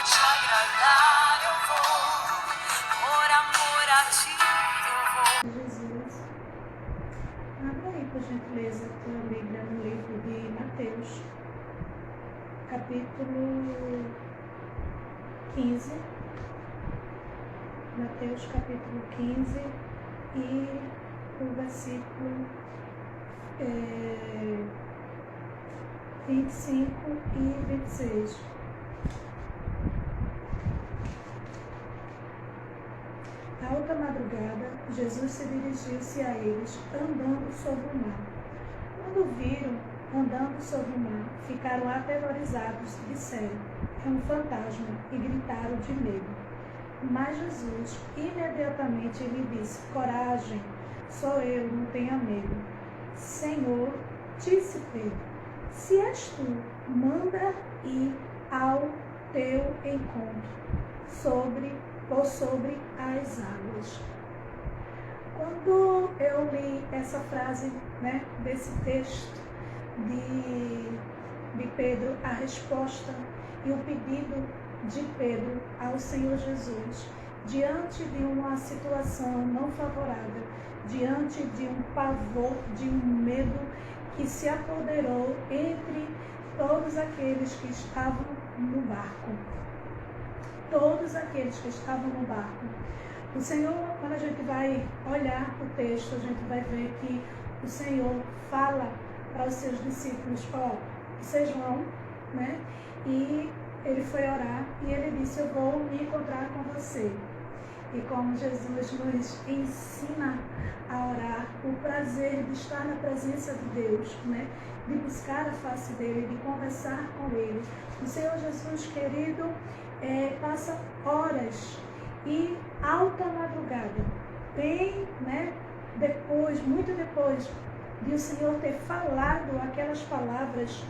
te agradar eu vou, por amor a ti eu vou. Jesus, abra aí, por gentileza, a tua Bíblia no livro de Mateus, capítulo 15. Mateus, capítulo 15 e o versículo 25 e 26. À alta madrugada, Jesus se dirigiu-se a eles, andando sobre o mar. Quando o viram andando sobre o mar, ficaram aterrorizados, disseram: é um fantasma, e gritaram de medo. Mas Jesus imediatamente lhe disse: coragem, sou eu, não tenha medo. Senhor, disse Pedro, se és tu, manda ir ao teu encontro sobre as águas. Quando eu li essa frase, desse texto de Pedro, a resposta e o pedido de Pedro ao Senhor Jesus, diante de uma situação não favorável, diante de um pavor, de um medo que se apoderou entre todos aqueles que estavam no barco. Todos aqueles que estavam no barco. O Senhor, quando a gente vai olhar o texto, a gente vai ver que o Senhor fala para os seus discípulos: vocês vão, E ele foi orar e ele disse: eu vou me encontrar com você. E como Jesus nos ensina a orar, o prazer de estar na presença de Deus, de buscar a face dele, de conversar com ele. O Senhor Jesus, querido, passa horas e alta madrugada, bem, muito depois de o Senhor ter falado aquelas palavras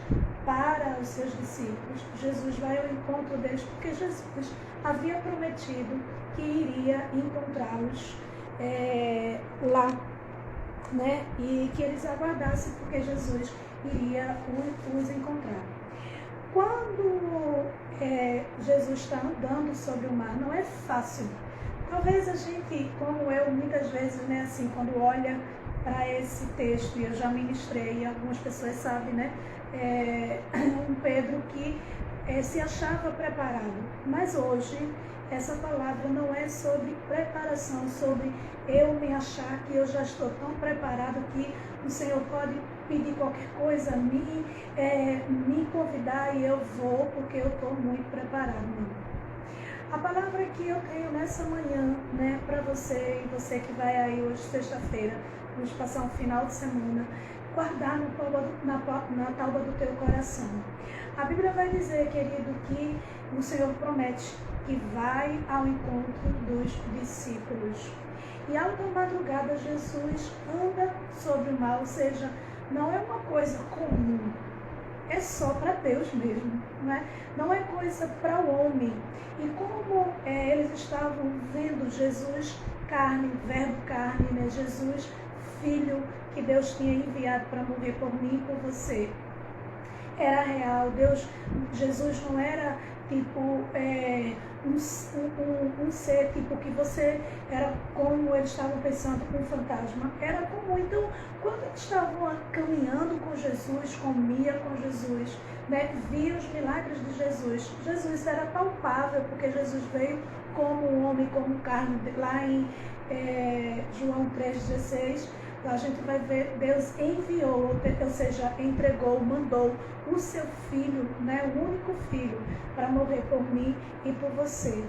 para os seus discípulos, Jesus vai ao encontro deles, porque Jesus havia prometido que iria encontrá-los lá, e que eles aguardassem, porque Jesus iria os encontrar. Quando Jesus está andando sobre o mar, não é fácil. Talvez a gente, como eu, muitas vezes, quando olha para esse texto, e eu já ministrei, algumas pessoas sabem, um Pedro que se achava preparado. Mas hoje, essa palavra não é sobre preparação, sobre eu me achar que eu já estou tão preparado que o Senhor pode pedir qualquer coisa, me convidar e eu vou, porque eu estou muito preparado. Não. A palavra que eu tenho nessa manhã, para você, e você que vai aí hoje, sexta-feira, vamos passar um final de semana, guardar na tábua do teu coração. A Bíblia vai dizer, querido, que o Senhor promete que vai ao encontro dos discípulos. E à alta madrugada, Jesus anda sobre o mar, ou seja, não é uma coisa comum, é só para Deus mesmo, não é coisa para o homem. E como eles estavam vendo Jesus carne, verbo carne, Jesus filho que Deus tinha enviado para morrer por mim e por você, era real. Jesus não era tipo um ser tipo que você era como eles estavam pensando, um fantasma. Era comum. Então, quando eles estavam caminhando com Jesus, comia com Jesus, via os milagres de Jesus. Jesus era palpável, porque Jesus veio como um homem, como carne. Lá em João 3,16, a gente vai ver, Deus enviou, ou seja, entregou, mandou o seu filho, o único filho, para morrer por mim e por você.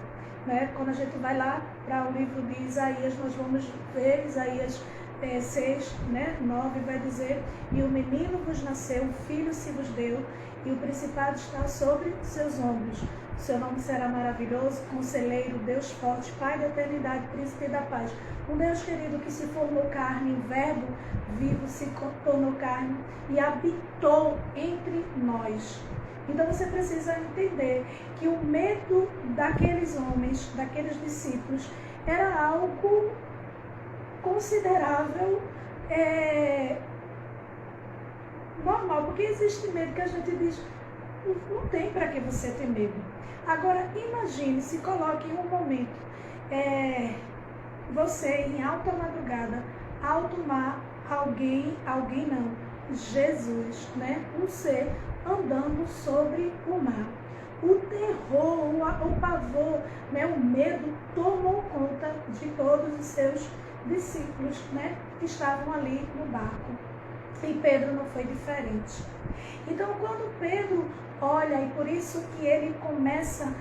Quando a gente vai lá para o livro de Isaías, nós vamos ver Isaías 6, 9, vai dizer: e o menino vos nasceu, um filho se vos deu, e o principado está sobre seus ombros. O seu nome será maravilhoso, conselheiro, Deus forte, Pai da eternidade, príncipe da paz. Um Deus querido que se formou carne, verbo vivo se tornou carne e habitou entre nós. Então você precisa entender que o medo daqueles homens, daqueles discípulos, era algo considerável, normal, porque existe medo que a gente diz: não tem para que você ter medo. Agora, imagine, se coloque em um momento, você em alta madrugada, alto mar, alguém não, Jesus, né? Um ser andando sobre o mar. O terror, o pavor, né? O medo tomou conta de todos os seus discípulos, né? Que estavam ali no barco. E Pedro não foi diferente. Então, quando Pedro olha, e por isso que ele começa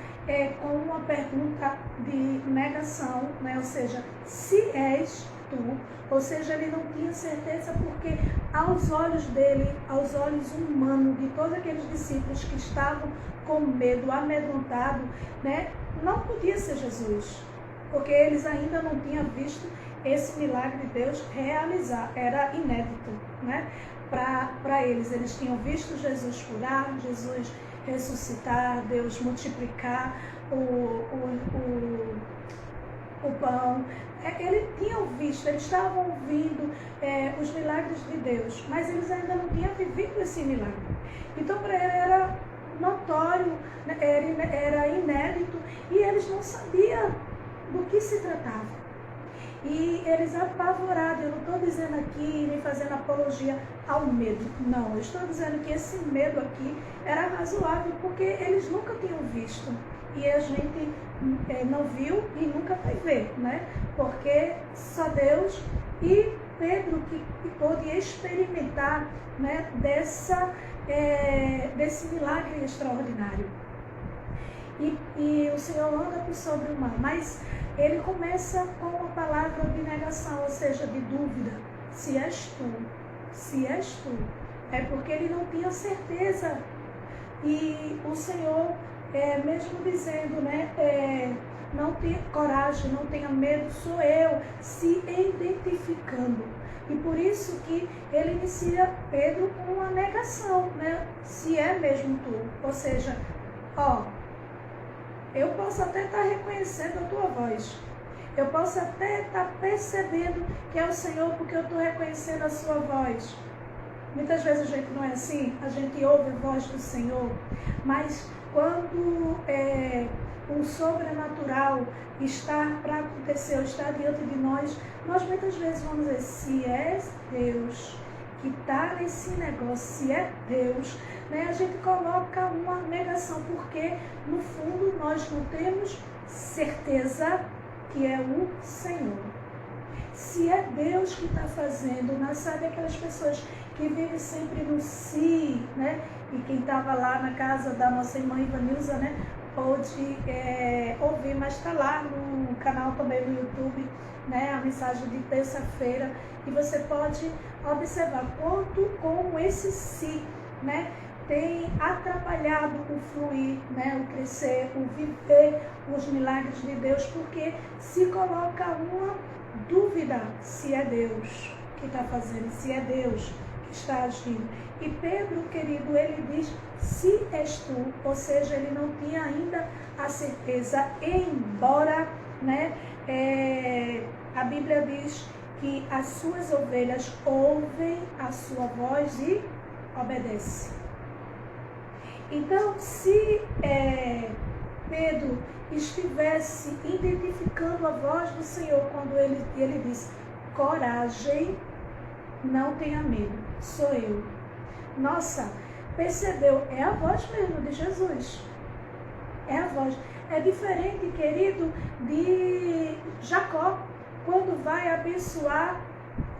com uma pergunta de negação, né? Ou seja, se és tu, ou seja, ele não tinha certeza porque aos olhos dele, aos olhos humanos de todos aqueles discípulos que estavam com medo, amedrontados, né? Não podia ser Jesus, porque eles ainda não tinham visto esse milagre de Deus realizar, era inédito, né? Para eles tinham visto Jesus curar, Jesus ressuscitar, Deus multiplicar o pão. Eles tinham visto, eles estavam ouvindo os milagres de Deus, mas eles ainda não tinham vivido esse milagre. Então, para ele era notório, era inédito, e eles não sabiam do que se tratava. E eles apavorados, eu não estou dizendo aqui, nem fazendo apologia ao medo, não, eu estou dizendo que esse medo aqui era razoável, porque eles nunca tinham visto, e a gente não viu e nunca vai ver, né? Porque só Deus e Pedro que pôde experimentar, né, desse milagre extraordinário. E o Senhor anda por sobre o mar, mas ele começa com uma palavra de negação, ou seja, de dúvida. Se és tu, se és tu. É porque ele não tinha certeza. E o Senhor, mesmo dizendo, né, não tenha coragem, não tenha medo, sou eu, se identificando. E por isso que ele inicia Pedro com uma negação, né? Se é mesmo tu. Ou seja, eu posso até estar reconhecendo a tua voz. Eu posso até estar percebendo que é o Senhor, porque eu estou reconhecendo a sua voz. Muitas vezes a gente não é assim, a gente ouve a voz do Senhor, mas quando o sobrenatural está para acontecer, ou está diante de nós muitas vezes vamos dizer, se é Deus que está nesse negócio, se é Deus, né, a gente coloca uma negação, porque no fundo nós não temos certeza que é o Senhor. Se é Deus que está fazendo, não sabe aquelas pessoas que vivem sempre no si, né? E quem estava lá na casa da nossa irmã Ivanilza, né, pôde ouvir, mas está lá no canal também no YouTube, né, a mensagem de terça-feira, e você pode observar quanto como esse si, né, tem atrapalhado o fluir, né, o crescer, o viver os milagres de Deus, porque se coloca uma dúvida se é Deus que está fazendo, se é Deus que está agindo. E Pedro, querido, ele diz, se és tu, ou seja, ele não tinha ainda a certeza, embora, né, a Bíblia diz que as suas ovelhas ouvem a sua voz e obedecem. Então, se Pedro estivesse identificando a voz do Senhor quando ele diz, coragem, não tenha medo, sou eu. Nossa, percebeu? É a voz mesmo de Jesus. É a voz. É diferente, querido, de Jacó, quando vai abençoar,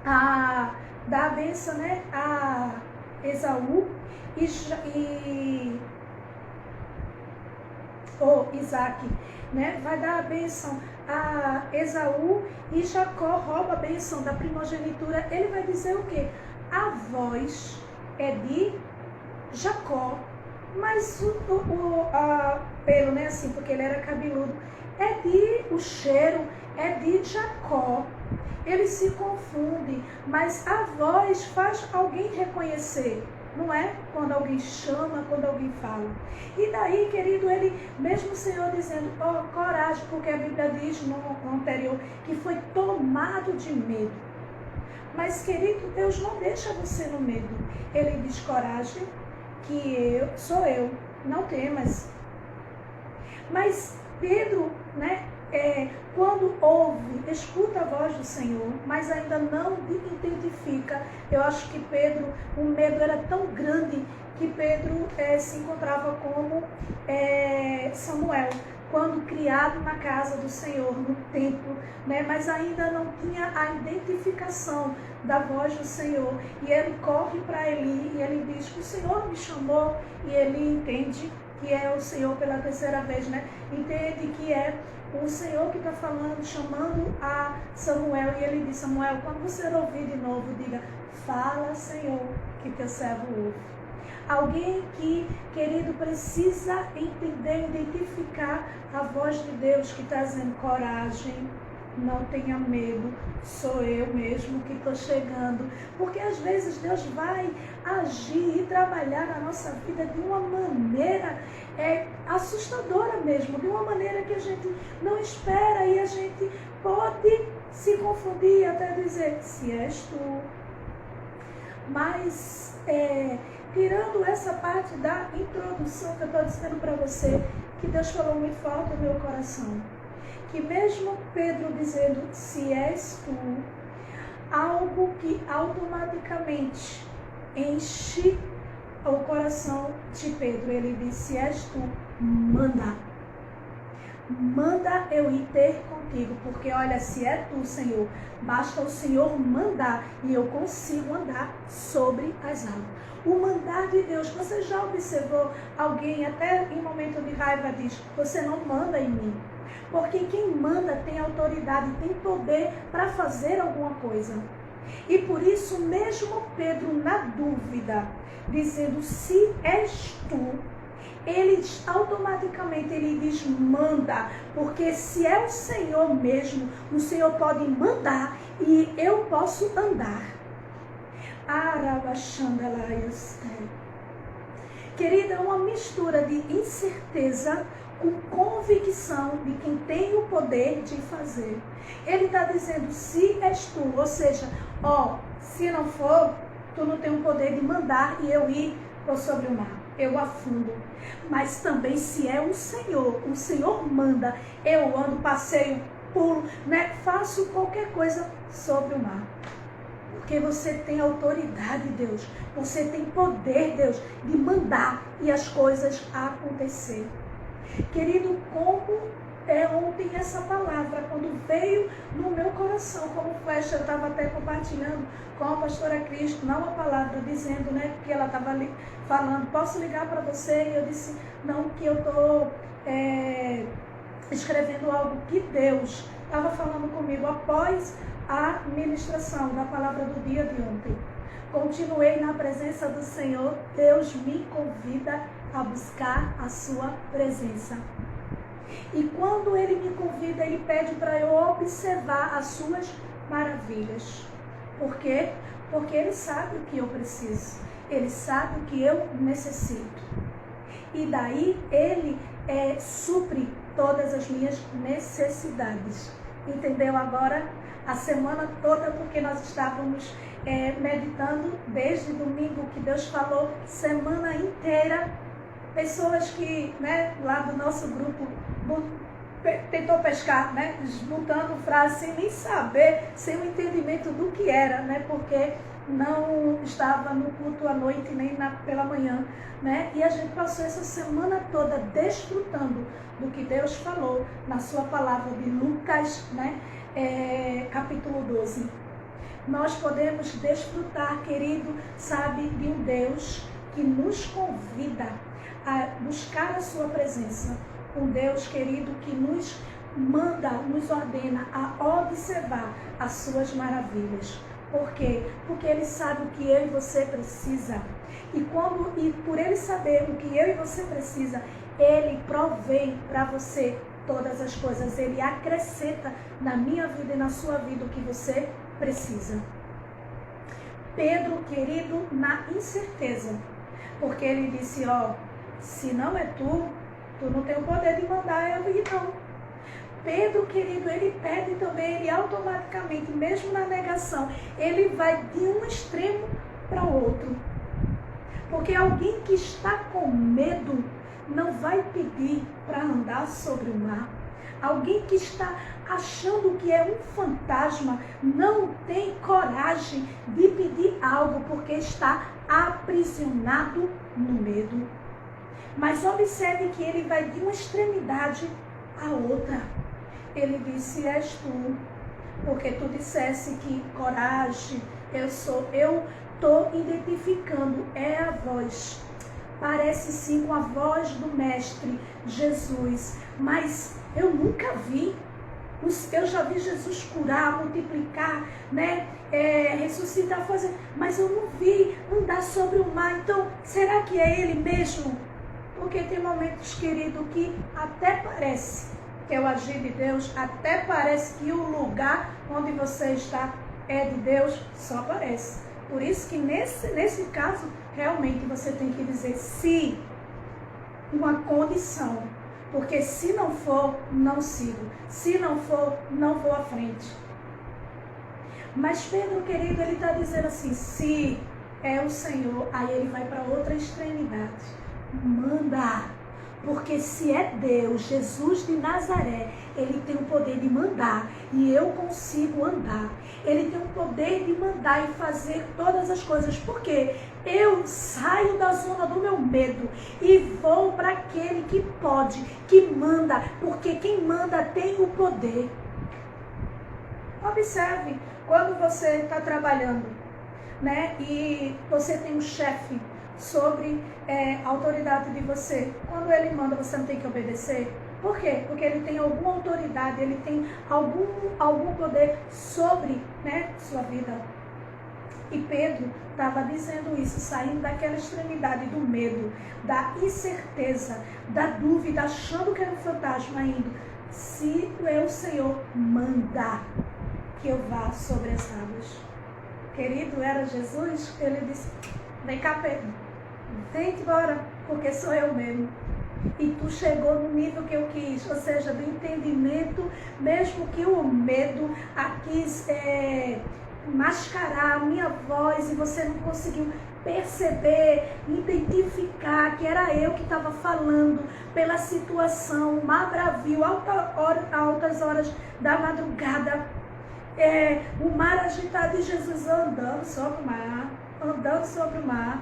dar a bênção, né, a Esaú Isaac, né, vai dar a bênção a Esaú e Jacó rouba a bênção da primogenitura. Ele vai dizer o quê? A voz é de Jacó, mas pelo, né, assim, porque ele era cabeludo, o cheiro é de Jacó. Ele se confunde, mas a voz faz alguém reconhecer, não é? Quando alguém chama, quando alguém fala. E daí, querido, ele, mesmo o Senhor dizendo, coragem, porque a Bíblia diz no anterior que foi tomado de medo. Mas, querido, Deus não deixa você no medo. Ele diz coragem, que sou eu, não temas. Mas Pedro, né, quando ouve, escuta a voz do Senhor, mas ainda não identifica. Eu acho que Pedro, o medo era tão grande que Pedro se encontrava como Samuel, quando criado na casa do Senhor, no templo, né? Mas ainda não tinha a identificação da voz do Senhor. E ele corre para Eli e ele diz: o Senhor me chamou. E ele entende que é o Senhor pela terceira vez, né? Entende que é o Senhor que está falando, chamando a Samuel. E ele diz: Samuel, quando você ouvir de novo, diga: fala, Senhor, que teu servo ouve. Alguém que, querido, precisa entender, identificar a voz de Deus que está dizendo: coragem, não tenha medo, sou eu mesmo que estou chegando. Porque às vezes Deus vai agir e trabalhar na nossa vida de uma maneira assustadora mesmo, de uma maneira que a gente não espera e a gente pode se confundir até dizer: se és tu. Mas tirando essa parte da introdução que eu estou dizendo para você, que Deus falou muito forte no meu coração, que mesmo Pedro dizendo: se és tu, algo que automaticamente enche o coração de Pedro. Ele disse: se és tu, manda. Manda eu ir ter contigo, porque olha, se é tu, Senhor, basta o Senhor mandar e eu consigo andar sobre as águas. O mandar de Deus, você já observou alguém até em momento de raiva diz: você não manda em mim. Porque quem manda tem autoridade, tem poder para fazer alguma coisa. E por isso mesmo Pedro, na dúvida, dizendo: se és tu, ele automaticamente ele diz: manda, porque se é o Senhor mesmo, o Senhor pode mandar e eu posso andar. Querida, é uma mistura de incerteza com convicção de quem tem o poder de fazer. Ele está dizendo: se és tu, ou seja, se não for, tu não tem o poder de mandar e eu ir por sobre o mar. Eu afundo. Mas também se é o Senhor manda, eu ando, passeio, pulo, né? Faço qualquer coisa sobre o mar. Porque você tem autoridade, Deus. Você tem poder, Deus, de mandar e as coisas acontecer. Querido, como ontem essa palavra, quando veio no meu coração, como flecha, eu estava até compartilhando com a pastora Cristo, não a palavra, dizendo, né, que ela estava ali falando: posso ligar para você? E eu disse: não, que eu estou escrevendo algo que Deus estava falando comigo após a ministração da palavra do dia de ontem. Continuei na presença do Senhor. Deus me convida a buscar a sua presença. E quando Ele me convida, Ele pede para eu observar as suas maravilhas. Por quê? Porque Ele sabe o que eu preciso. Ele sabe o que eu necessito. E daí Ele supre todas as minhas necessidades. Entendeu agora? A semana toda, porque nós estávamos meditando desde domingo, que Deus falou semana inteira. Pessoas que, né, lá do nosso grupo, tentou pescar, né, juntando frases sem nem saber, sem o entendimento do que era, né, porque não estava no culto à noite nem pela manhã, né, e a gente passou essa semana toda desfrutando do que Deus falou na sua palavra de Lucas, né, capítulo 12. Nós podemos desfrutar, querido, sabe, de um Deus que nos convida a buscar a sua presença. Um Deus, querido, que nos manda, nos ordena a observar as suas maravilhas. Por quê? Porque Ele sabe o que eu e você precisa. E por Ele saber o que eu e você precisa, Ele provém para você todas as coisas. Ele acrescenta na minha vida e na sua vida o que você precisa. Pedro, querido, na incerteza. Porque ele disse: se não é tu não tem o poder de mandar eu ir, não. Pedro, querido, ele pede também, ele automaticamente, mesmo na negação, ele vai de um extremo para o outro. Porque alguém que está com medo não vai pedir para andar sobre o mar. Alguém que está achando que é um fantasma não tem coragem de pedir algo porque está aprisionado no medo. Mas observe que ele vai de uma extremidade à outra. Ele disse, és tu, porque tu dissesse que coragem, eu estou identificando, é a voz. Parece sim com a voz do Mestre Jesus, mas eu nunca vi. Eu já vi Jesus curar, multiplicar, né? Ressuscitar, fazer, mas eu não vi andar sobre o mar. Então, será que é ele mesmo? Porque tem momentos, querido, que até parece que é o agir de Deus, até parece que o lugar onde você está é de Deus, só parece. Por isso que nesse caso, realmente você tem que dizer se uma condição. Porque se não for, não sigo. Se não for, não vou à frente. Mas Pedro, querido, ele está dizendo assim, se é o Senhor, aí ele vai para outra extremidade. Manda. Porque se é Deus, Jesus de Nazaré, ele tem o poder de mandar. E eu consigo andar. Ele tem o poder de mandar e fazer todas as coisas. Por quê? Eu saio da zona do meu medo e vou para aquele que pode, que manda, porque quem manda tem o poder. Observe, quando você está trabalhando, né, e você tem um chefe sobre a autoridade de você, quando ele manda, você não tem que obedecer. Por quê? Porque ele tem alguma autoridade, ele tem algum poder sobre, né, sua vida. E Pedro estava dizendo isso, saindo daquela extremidade do medo, da incerteza, da dúvida, achando que era um fantasma indo. Se o Senhor manda que eu vá sobre as águas. Querido, era Jesus, ele disse, vem cá, Pedro, vem embora, porque sou eu mesmo. E tu chegou no nível que eu quis, ou seja, do entendimento, mesmo que o medo quis mascarar a minha voz e você não conseguiu perceber, identificar que era eu que estava falando pela situação, o mar bravio, altas horas da madrugada, o mar agitado e Jesus andando sobre o mar,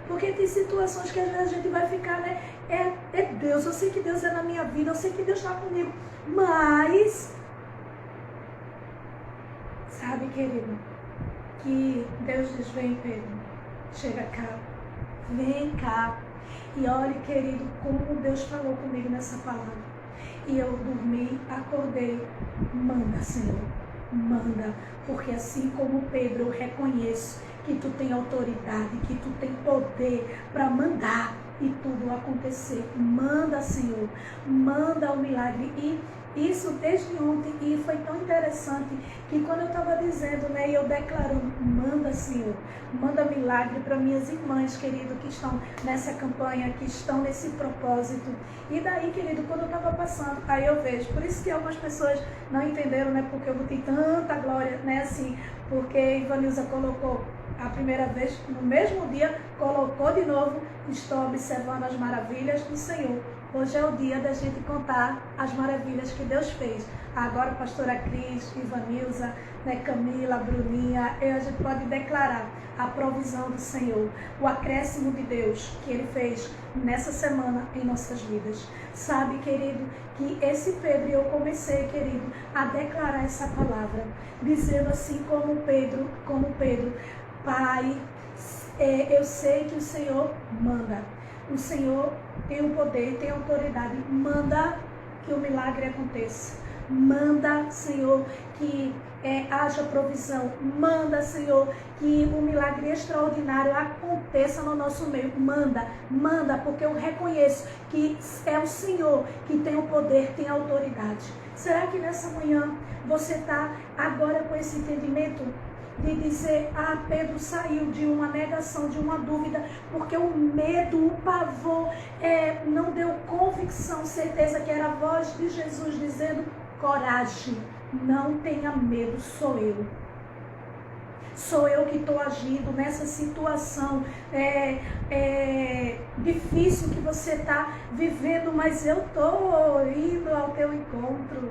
porque tem situações que às vezes a gente vai ficar, né, é Deus, eu sei que Deus é na minha vida, eu sei que Deus está comigo, mas sabe, querido, que Deus diz, vem, Pedro, chega cá, vem cá. E olhe, querido, como Deus falou comigo nessa palavra. E eu dormi, acordei, manda, Senhor, manda. Porque assim como Pedro, eu reconheço que tu tem autoridade, que tu tem poder para mandar e tudo acontecer. Manda, Senhor, manda o milagre. E isso desde ontem, e foi tão interessante que quando eu estava dizendo, né, e eu declarando, manda, Senhor, manda milagre para minhas irmãs, querido, que estão nessa campanha, que estão nesse propósito. E daí, querido, quando eu estava passando, aí eu vejo, por isso que algumas pessoas não entenderam, né, porque eu botei tanta glória, né, assim, porque Ivanilza colocou a primeira vez, no mesmo dia, colocou de novo, estou observando as maravilhas do Senhor. Hoje é o dia da gente contar as maravilhas que Deus fez. Agora, a pastora Cris, Ivanilza, né, Camila, Bruninha, a gente pode declarar a provisão do Senhor, o acréscimo de Deus que Ele fez nessa semana em nossas vidas. Sabe, querido, que esse Pedro, eu comecei, querido, a declarar essa palavra, dizendo assim como Pedro, Pai, eu sei que o Senhor manda. O Senhor tem o poder, tem a autoridade. Manda que o milagre aconteça. Manda, Senhor, que haja provisão. Manda, Senhor, que o milagre extraordinário aconteça no nosso meio. Manda, porque eu reconheço que é o Senhor que tem o poder, tem a autoridade. Será que nessa manhã você está agora com esse entendimento? De dizer, Pedro saiu de uma negação, de uma dúvida, porque o medo, o pavor, não deu convicção, certeza que era a voz de Jesus dizendo, coragem, não tenha medo, sou eu. Sou eu que estou agindo nessa situação. difícil que você está vivendo, mas eu estou indo ao teu encontro.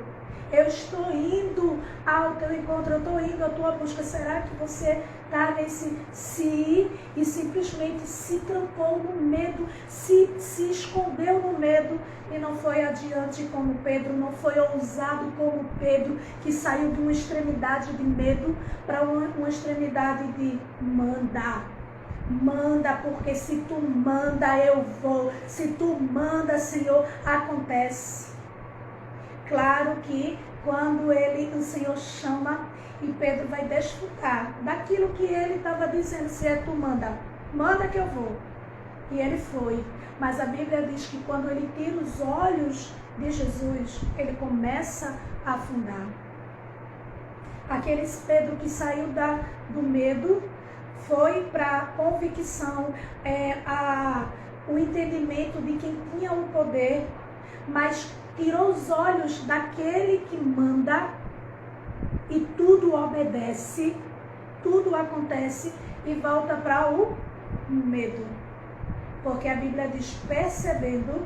Eu estou indo ao teu encontro, eu estou indo à tua busca. Será que você está nesse se ir e simplesmente se trancou no medo, se escondeu no medo e não foi adiante como Pedro, não foi ousado como Pedro, que saiu de uma extremidade de medo para uma extremidade de manda. Manda, porque se tu manda, eu vou. Se tu manda, Senhor, acontece. Claro que quando o Senhor chama e Pedro vai desfrutar daquilo que ele estava dizendo, se é tu manda, manda que eu vou. E ele foi. Mas a Bíblia diz que quando ele tira os olhos de Jesus, ele começa a afundar. Aqueles Pedro que saiu do medo, foi para a convicção, o entendimento de quem tinha o poder, mas tirou os olhos daquele que manda e tudo obedece, tudo acontece e volta para o medo. Porque a Bíblia diz, percebendo,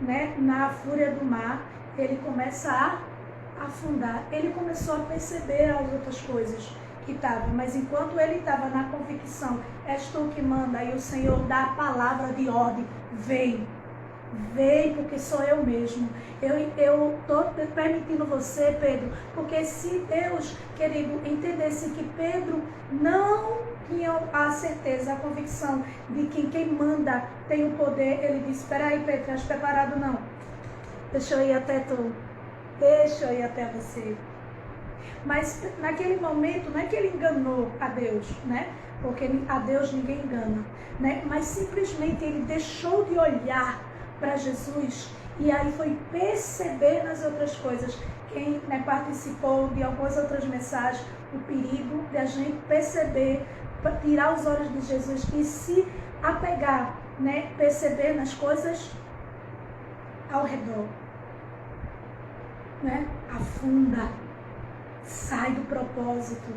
né, na fúria do mar, ele começa a afundar. Ele começou a perceber as outras coisas que estavam, mas enquanto ele estava na convicção, és tu que manda, e o Senhor dá a palavra de ordem, vem, porque sou eu mesmo. Eu estou permitindo você, Pedro, porque se Deus, querido, entendesse que Pedro não tinha a certeza, a convicção de que quem manda tem o poder, ele disse, espera aí, Pedro, estás preparado? Não, deixa eu ir até tu, deixa eu ir até você. Mas naquele momento, não é que ele enganou a Deus, né? Porque a Deus ninguém engana, né? Mas simplesmente ele deixou de olhar para Jesus e aí foi perceber nas outras coisas. Quem, né, participou de algumas outras mensagens, o perigo de a gente perceber, tirar os olhos de Jesus e se apegar, né? Perceber nas coisas ao redor, né? Afunda. Sai do propósito.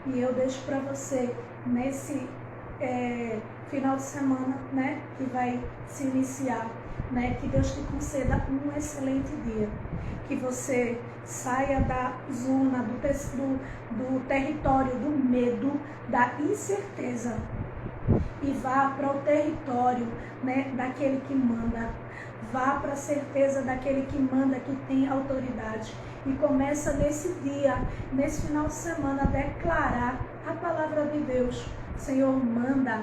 E eu deixo para você, nesse final de semana, né, que vai se iniciar, né, que Deus te conceda um excelente dia. Que você saia da zona, do território do medo, da incerteza, e vá para o território, né, daquele que manda. Vá para a certeza daquele que manda, que tem autoridade. E começa nesse dia, nesse final de semana, a declarar a palavra de Deus. Senhor, manda.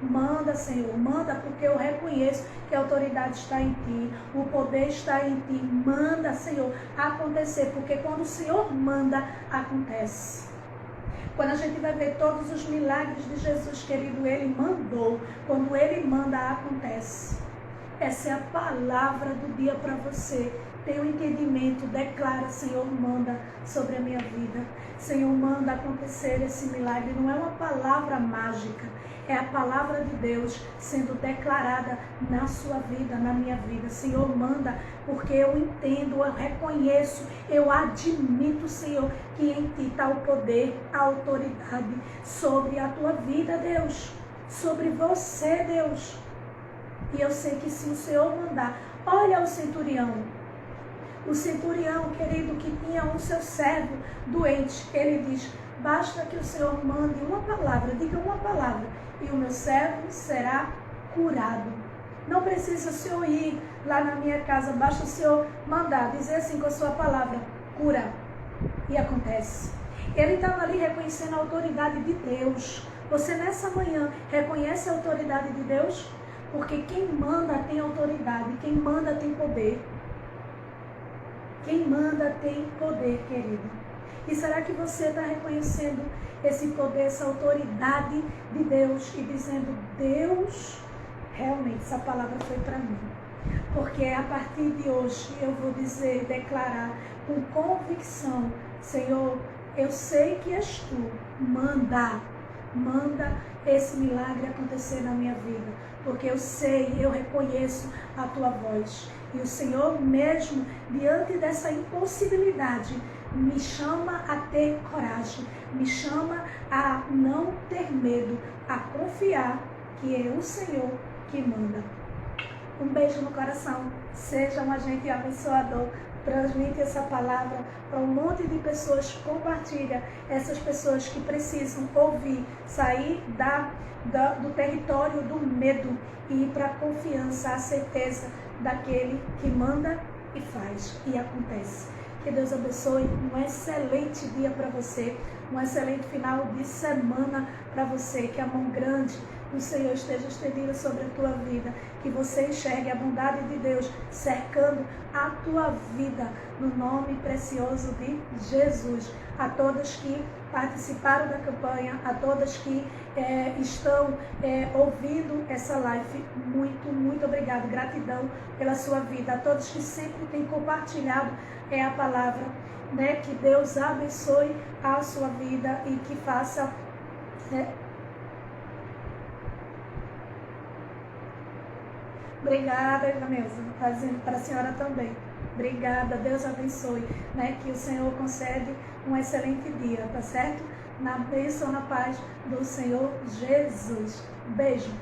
Manda, Senhor, manda, porque eu reconheço que a autoridade está em ti, o poder está em ti. Manda, Senhor, acontecer, porque quando o Senhor manda, acontece. Quando a gente vai ver todos os milagres de Jesus, querido, Ele mandou. Quando Ele manda, acontece. Essa é a palavra do dia para você. Tem um entendimento, declara, Senhor, manda sobre a minha vida. Senhor, manda acontecer esse milagre. Não é uma palavra mágica, é a palavra de Deus sendo declarada na sua vida, na minha vida. Senhor, manda, porque eu entendo, eu reconheço, eu admito, Senhor, que em ti está o poder, a autoridade sobre a tua vida, Deus, sobre você, Deus. E eu sei que se o Senhor mandar, olha o centurião. O centurião, querido, que tinha um seu servo doente, ele diz, basta que o Senhor mande uma palavra, diga uma palavra, e o meu servo será curado. Não precisa o Senhor ir lá na minha casa, basta o Senhor mandar, dizer assim com a sua palavra, cura. E acontece. Ele estava ali reconhecendo a autoridade de Deus. Você nessa manhã reconhece a autoridade de Deus? Porque quem manda tem autoridade, quem manda tem poder. Quem manda tem poder, querido. E será que você está reconhecendo esse poder, essa autoridade de Deus e dizendo, Deus, realmente essa palavra foi para mim. Porque a partir de hoje eu vou dizer, declarar com convicção, Senhor, eu sei que és tu, manda esse milagre acontecer na minha vida. Porque eu sei, eu reconheço a tua voz. E o Senhor mesmo, diante dessa impossibilidade, me chama a ter coragem, me chama a não ter medo, a confiar que é o Senhor que manda. Um beijo no coração. Seja um agente abençoador. Transmite essa palavra para um monte de pessoas. Compartilha essas pessoas que precisam ouvir, sair do território do medo e ir para a confiança, a certeza daquele que manda e faz e acontece. Que Deus abençoe. Um excelente dia para você. Um excelente final de semana para você. Que a mão grande do Senhor esteja estendida sobre a tua vida, que você enxergue a bondade de Deus cercando a tua vida, no nome precioso de Jesus. A todas que participaram da campanha, a todas que estão ouvindo essa live, muito obrigado, gratidão pela sua vida. A todos que sempre têm compartilhado a palavra, que Deus abençoe a sua vida e que faça... Obrigada, Ivanilza, fazendo para a senhora também. Obrigada, Deus abençoe, que o Senhor concede um excelente dia, tá certo? Na bênção, na paz do Senhor Jesus. Beijo.